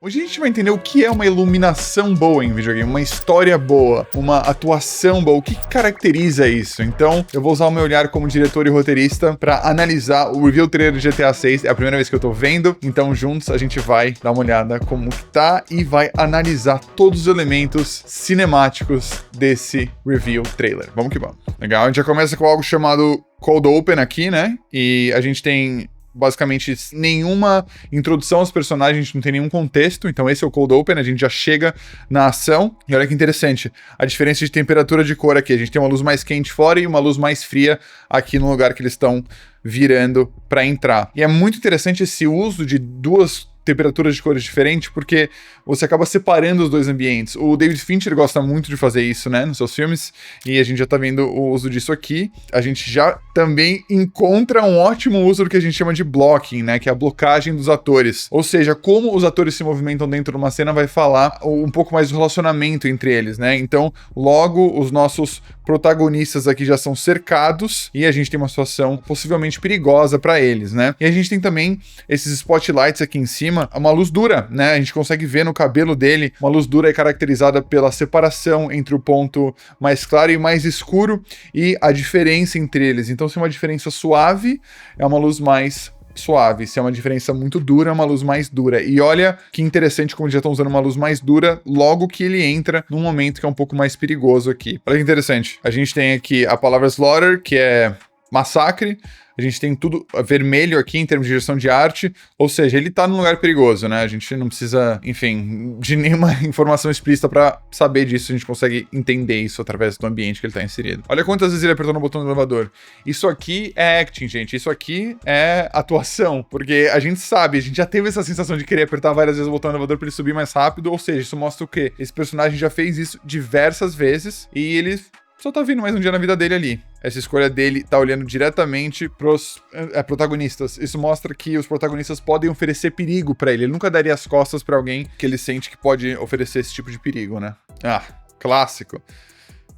Hoje a gente vai entender o que é uma iluminação boa em videogame, uma história boa, uma atuação boa, o que caracteriza isso. Então, eu vou usar o meu olhar como diretor e roteirista para analisar o review trailer de GTA 6. É a primeira vez que eu tô vendo, então juntos a gente vai dar uma olhada como que tá e vai analisar todos os elementos cinemáticos desse review trailer. Vamos que vamos. Legal, a gente já começa com algo chamado Cold Open aqui, né? E a gente tem basicamente nenhuma introdução aos personagens, a gente não tem nenhum contexto, então esse é o Cold Open, a gente já chega na ação, e olha que interessante, a diferença de temperatura de cor aqui, a gente tem uma luz mais quente fora e uma luz mais fria aqui no lugar que eles estão virando para entrar. E é muito interessante esse uso de duas temperaturas de cores diferentes, porque você acaba separando os dois ambientes. O David Fincher gosta muito de fazer isso, né, nos seus filmes, e a gente já tá vendo o uso disso aqui. A gente já também encontra um ótimo uso do que a gente chama de blocking, né, que é a blocagem dos atores. Ou seja, como os atores se movimentam dentro de uma cena vai falar um pouco mais do relacionamento entre eles, né. Então, logo, os nossos protagonistas aqui já são cercados e a gente tem uma situação possivelmente perigosa para eles, né. E a gente tem também esses spotlights aqui em cima, uma luz dura, né? A gente consegue ver no cabelo dele, uma luz dura é caracterizada pela separação entre o ponto mais claro e mais escuro e a diferença entre eles. Então, se é uma diferença suave, é uma luz mais suave. Se é uma diferença muito dura, é uma luz mais dura. E olha que interessante como eles já estão usando uma luz mais dura logo que ele entra num momento que é um pouco mais perigoso aqui. Olha que interessante. A gente tem aqui a palavra slaughter, que é massacre. A gente tem tudo vermelho aqui em termos de direção de arte, ou seja, ele tá num lugar perigoso, né? A gente não precisa, enfim, de nenhuma informação explícita pra saber disso, a gente consegue entender isso através do ambiente que ele tá inserido. Olha quantas vezes ele apertou no botão do elevador. Isso aqui é acting, gente, isso aqui é atuação, porque a gente sabe, a gente já teve essa sensação de querer apertar várias vezes o botão do elevador pra ele subir mais rápido, ou seja, isso mostra o quê? Esse personagem já fez isso diversas vezes e ele só tá vindo mais um dia na vida dele ali. Essa escolha dele tá olhando diretamente pros protagonistas. Isso mostra que os protagonistas podem oferecer perigo pra ele. Ele nunca daria as costas pra alguém que ele sente que pode oferecer esse tipo de perigo, né? Ah, clássico.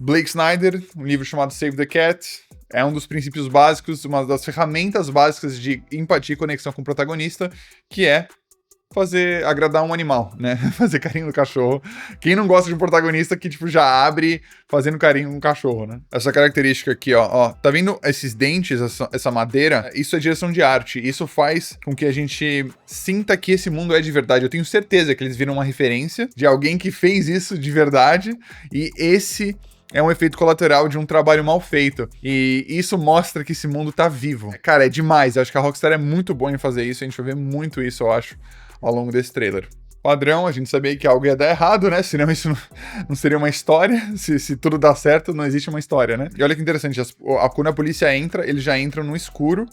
Blake Snyder, um livro chamado Save the Cat. É um dos princípios básicos, uma das ferramentas básicas de empatia e conexão com o protagonista, que é agradar um animal, né? Fazer carinho no cachorro. Quem não gosta de um protagonista que, tipo, já abre fazendo carinho no cachorro, né? Essa característica aqui, ó, tá vendo esses dentes, essa madeira? Isso é direção de arte. Isso faz com que a gente sinta que esse mundo é de verdade. Eu tenho certeza que eles viram uma referência de alguém que fez isso de verdade, e esse é um efeito colateral de um trabalho mal feito. E isso mostra que esse mundo tá vivo. Cara, é demais. Eu acho que a Rockstar é muito boa em fazer isso. A gente vai ver muito isso, eu acho, ao longo desse trailer. Padrão, a gente sabia que algo ia dar errado, né? Senão isso não seria uma história. Se tudo dá certo, não existe uma história, né? E olha que interessante, quando a polícia entra, eles já entram no escuro,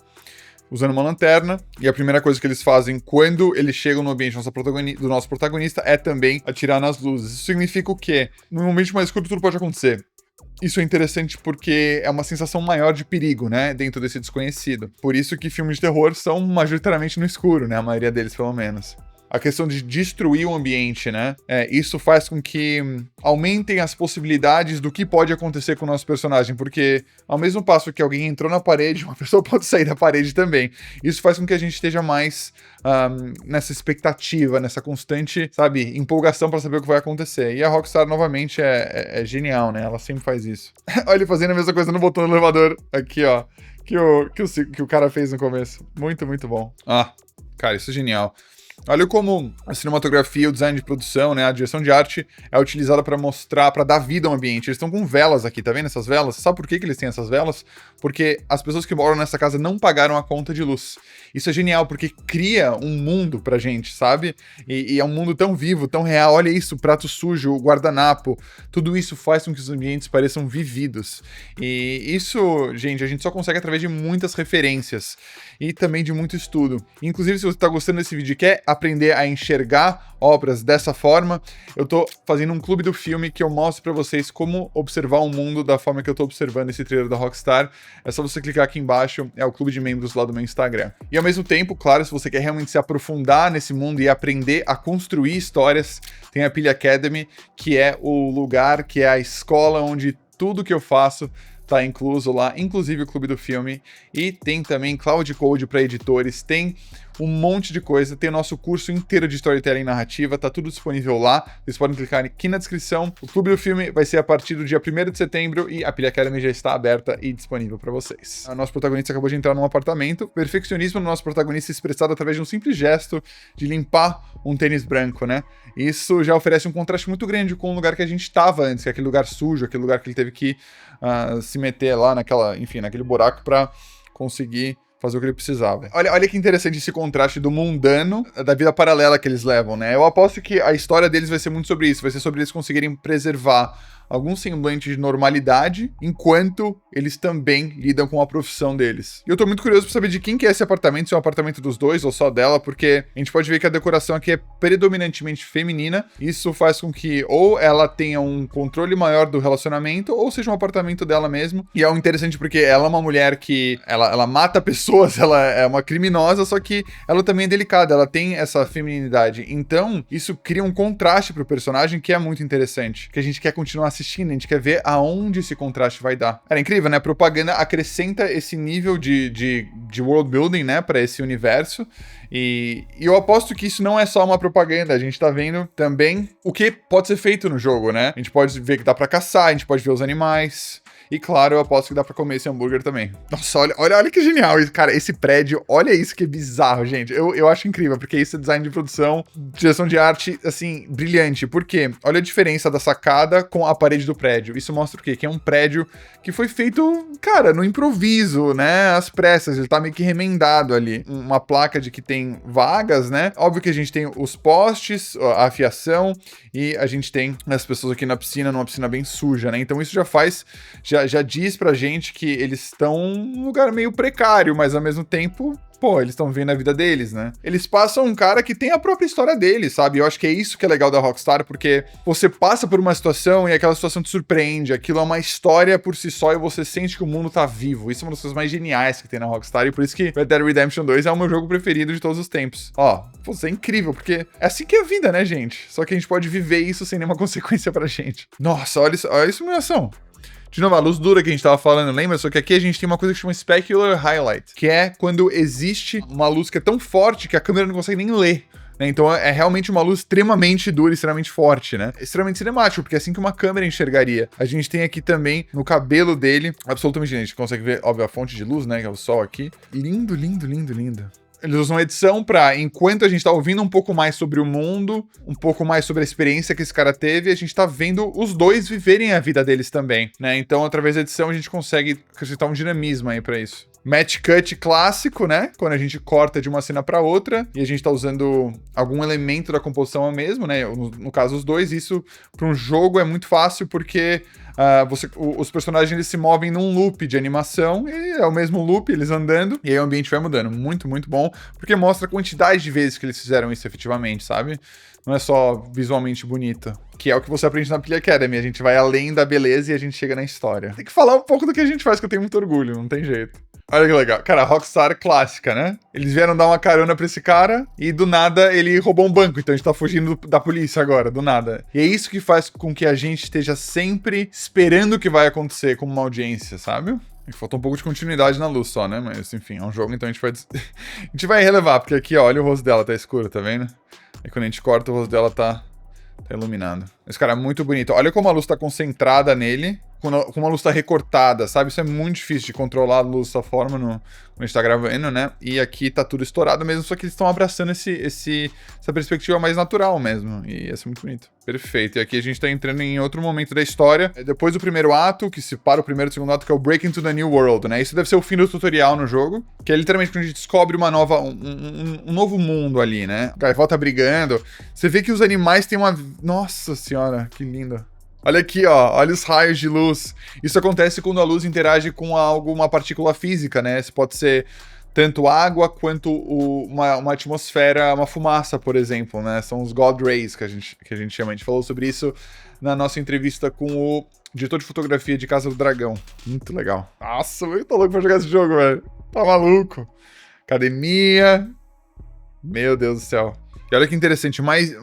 usando uma lanterna, e a primeira coisa que eles fazem quando eles chegam no ambiente do nosso protagonista é também atirar nas luzes. Isso significa o quê? No ambiente mais escuro tudo pode acontecer. Isso é interessante porque é uma sensação maior de perigo, né, dentro desse desconhecido. Por isso que filmes de terror são majoritariamente no escuro, né, a maioria deles pelo menos. A questão de destruir o ambiente, né? Isso faz com que aumentem as possibilidades do que pode acontecer com o nosso personagem, porque ao mesmo passo que alguém entrou na parede, uma pessoa pode sair da parede também. Isso faz com que a gente esteja mais nessa expectativa, nessa constante, sabe, empolgação pra saber o que vai acontecer. E a Rockstar, novamente, é genial, né? Ela sempre faz isso. Olha ele fazendo a mesma coisa no botão do elevador. Aqui, ó. Que o cara fez no começo. Muito, muito bom. Ah, cara, isso é genial. Olha como a cinematografia, o design de produção, né, a direção de arte é utilizada para mostrar, para dar vida ao ambiente. Eles estão com velas aqui, tá vendo essas velas? Sabe por que eles têm essas velas? Porque as pessoas que moram nessa casa não pagaram a conta de luz. Isso é genial, porque cria um mundo pra gente, sabe? E é um mundo tão vivo, tão real. Olha isso, o prato sujo, o guardanapo. Tudo isso faz com que os ambientes pareçam vividos. E isso, gente, a gente só consegue através de muitas referências e também de muito estudo. Inclusive, se você tá gostando desse vídeo e quer aprender a enxergar obras dessa forma, eu tô fazendo um clube do filme que eu mostro pra vocês como observar o mundo da forma que eu tô observando esse trailer da Rockstar. É só você clicar aqui embaixo, é o clube de membros lá do meu Instagram. E ao mesmo tempo, claro, se você quer realmente se aprofundar nesse mundo e aprender a construir histórias, tem a Pilha Academy, que é o lugar, que é a escola onde tudo que eu faço tá incluso lá, inclusive o clube do filme, e tem também Cloud Code para editores, tem um monte de coisa. Tem o nosso curso inteiro de storytelling narrativa, tá tudo disponível lá. Vocês podem clicar aqui na descrição. O Clube do Filme vai ser a partir do dia 1º de setembro e a Pilha Academy já está aberta e disponível para vocês. O nosso protagonista acabou de entrar num apartamento. Perfeccionismo do nosso protagonista expressado através de um simples gesto de limpar um tênis branco, né? Isso já oferece um contraste muito grande com o lugar que a gente estava antes, que é aquele lugar sujo, aquele lugar que ele teve que se meter lá naquele buraco para conseguir fazer o que ele precisava. Olha que interessante esse contraste do mundano da vida paralela que eles levam, né? Eu aposto que a história deles vai ser muito sobre isso, vai ser sobre eles conseguirem preservar algum semblante de normalidade, enquanto eles também lidam com a profissão deles. E eu tô muito curioso pra saber de quem que é esse apartamento, se é um apartamento dos dois ou só dela, porque a gente pode ver que a decoração aqui é predominantemente feminina. Isso faz com que ou ela tenha um controle maior do relacionamento, ou seja um apartamento dela mesmo. E é interessante porque ela é uma mulher que ela mata pessoas, ela é uma criminosa, só que ela também é delicada, ela tem essa feminilidade. Então, isso cria um contraste pro personagem que é muito interessante, que a gente quer continuar assistindo, a gente quer ver aonde esse contraste vai dar. Era incrível, né? A propaganda acrescenta esse nível de world building, né, para esse universo. E eu aposto que isso não é só uma propaganda, a gente tá vendo também o que pode ser feito no jogo, né? A gente pode ver que dá pra caçar, a gente pode ver os animais. E claro, eu aposto que dá pra comer esse hambúrguer também. Nossa, olha que genial. Cara, esse prédio, olha isso que bizarro, gente. Eu acho incrível, porque isso é design de produção, direção de arte, assim, brilhante. Por quê? Olha a diferença da sacada com a parede do prédio. Isso mostra o quê? Que é um prédio que foi feito, cara, no improviso, né? Às pressas, ele tá meio que remendado ali. Uma placa de que tem vagas, né? Óbvio que a gente tem os postes, a afiação, e a gente tem as pessoas aqui na piscina, numa piscina bem suja, né? Então isso já diz pra gente que eles estão num lugar meio precário, mas ao mesmo tempo, pô, eles estão vendo a vida deles, né? Eles passam um cara que tem a própria história dele, sabe? Eu acho que é isso que é legal da Rockstar, porque você passa por uma situação e aquela situação te surpreende, aquilo é uma história por si só e você sente que o mundo tá vivo. Isso é uma das coisas mais geniais que tem na Rockstar e por isso que Red Dead Redemption 2 é o meu jogo preferido de todos os tempos. Ó, pô, isso é incrível, porque é assim que é a vida, né, gente? Só que a gente pode viver isso sem nenhuma consequência pra gente. Nossa, olha isso, iluminação. De novo, a luz dura que a gente tava falando, lembra? Só que aqui a gente tem uma coisa que chama Specular Highlight, que é quando existe uma luz que é tão forte que a câmera não consegue nem ler. Né? Então é realmente uma luz extremamente dura, extremamente forte, né? Extremamente cinemático, porque é assim que uma câmera enxergaria. A gente tem aqui também, no cabelo dele, absolutamente, a gente consegue ver, óbvio, a fonte de luz, né? Que é o sol aqui. Lindo, lindo, lindo, lindo. Eles usam a edição pra, enquanto a gente tá ouvindo um pouco mais sobre o mundo, um pouco mais sobre a experiência que esse cara teve, a gente tá vendo os dois viverem a vida deles também, né? Então, através da edição, a gente consegue acrescentar um dinamismo aí pra isso. Match cut clássico, né? Quando a gente corta de uma cena pra outra e a gente tá usando algum elemento da composição mesmo, né? No caso, os dois. Isso pra um jogo é muito fácil porque os personagens eles se movem num loop de animação e é o mesmo loop, eles andando, e aí o ambiente vai mudando. Muito, muito bom, porque mostra a quantidade de vezes que eles fizeram isso efetivamente, sabe? Não é só visualmente bonito. Que é o que você aprende na Pilha Academy. A gente vai além da beleza e a gente chega na história. Tem que falar um pouco do que a gente faz, que eu tenho muito orgulho, não tem jeito. Olha que legal. Cara, Rockstar clássica, né? Eles vieram dar uma carona pra esse cara e do nada ele roubou um banco. Então a gente tá fugindo da polícia agora, do nada. E é isso que faz com que a gente esteja sempre esperando o que vai acontecer como uma audiência, sabe? Falta um pouco de continuidade na luz só, né? Mas enfim, é um jogo, então a gente vai relevar. Porque aqui, ó, olha o rosto dela, tá escuro, tá vendo? E quando a gente corta, o rosto dela tá iluminado. Esse cara é muito bonito. Olha como a luz tá concentrada nele, como a luz tá recortada, sabe? Isso é muito difícil de controlar a luz dessa forma quando a gente tá gravando, né? E aqui tá tudo estourado mesmo, só que eles estão abraçando essa perspectiva mais natural mesmo. E isso é muito bonito. Perfeito. E aqui a gente tá entrando em outro momento da história. Depois do primeiro ato, que separa o primeiro e o segundo ato, que é o Break into the New World, né? Isso deve ser o fim do tutorial no jogo, que é literalmente quando a gente descobre um novo mundo ali, né? O Gaivota brigando. Você vê que os animais têm uma... Nossa senhora, que lindo. Olha aqui, ó, olha os raios de luz. Isso acontece quando a luz interage com uma partícula física, né? Isso pode ser tanto água quanto uma atmosfera, uma fumaça, por exemplo, né? São os God Rays que a gente chama. A gente falou sobre isso na nossa entrevista com o diretor de fotografia de Casa do Dragão. Muito legal. Nossa, eu tô louco pra jogar esse jogo, velho. Tá maluco. Academia. Meu Deus do céu. E olha que interessante, mais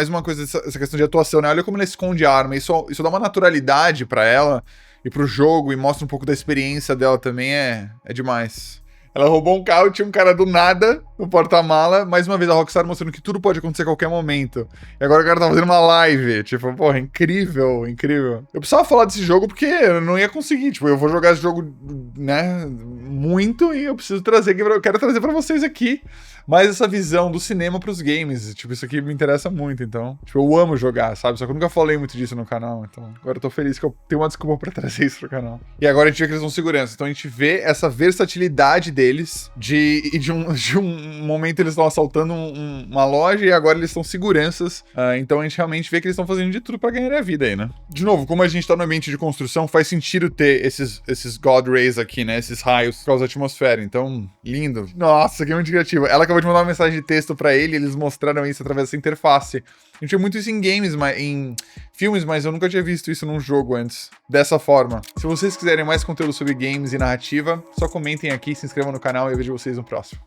uma coisa essa questão de atuação, né? Olha como ela esconde a arma. Isso dá uma naturalidade pra ela e pro jogo e mostra um pouco da experiência dela também. É demais. Ela roubou um carro, tinha um cara do nada no porta-mala. Mais uma vez, a Rockstar mostrando que tudo pode acontecer a qualquer momento. E agora o cara tá fazendo uma live. Tipo, porra, incrível, incrível. Eu precisava falar desse jogo porque eu não ia conseguir. Tipo, eu vou jogar esse jogo, né, muito e eu preciso trazer aqui, eu quero trazer pra vocês aqui mais essa visão do cinema pros games. Tipo, isso aqui me interessa muito, então. Tipo, eu amo jogar, sabe? Só que eu nunca falei muito disso no canal, então agora eu tô feliz que eu tenho uma desculpa pra trazer isso pro canal. E agora a gente vê que eles são segurança. Então a gente vê essa versatilidade deles de um momento eles estão assaltando uma loja e agora eles são seguranças. Então a gente realmente vê que eles estão fazendo de tudo pra ganhar a vida aí, né? De novo, como a gente tá no ambiente de construção, faz sentido ter esses God Rays aqui, né? Esses raios por causa da atmosfera. Então, lindo. Nossa, que muito criativo. Ela acabou de mandar uma mensagem de texto pra ele, eles mostraram isso através dessa interface. A gente vê muito isso em games, em filmes, mas eu nunca tinha visto isso num jogo antes, dessa forma. Se vocês quiserem mais conteúdo sobre games e narrativa, só comentem aqui, se inscrevam no canal e eu vejo vocês no próximo.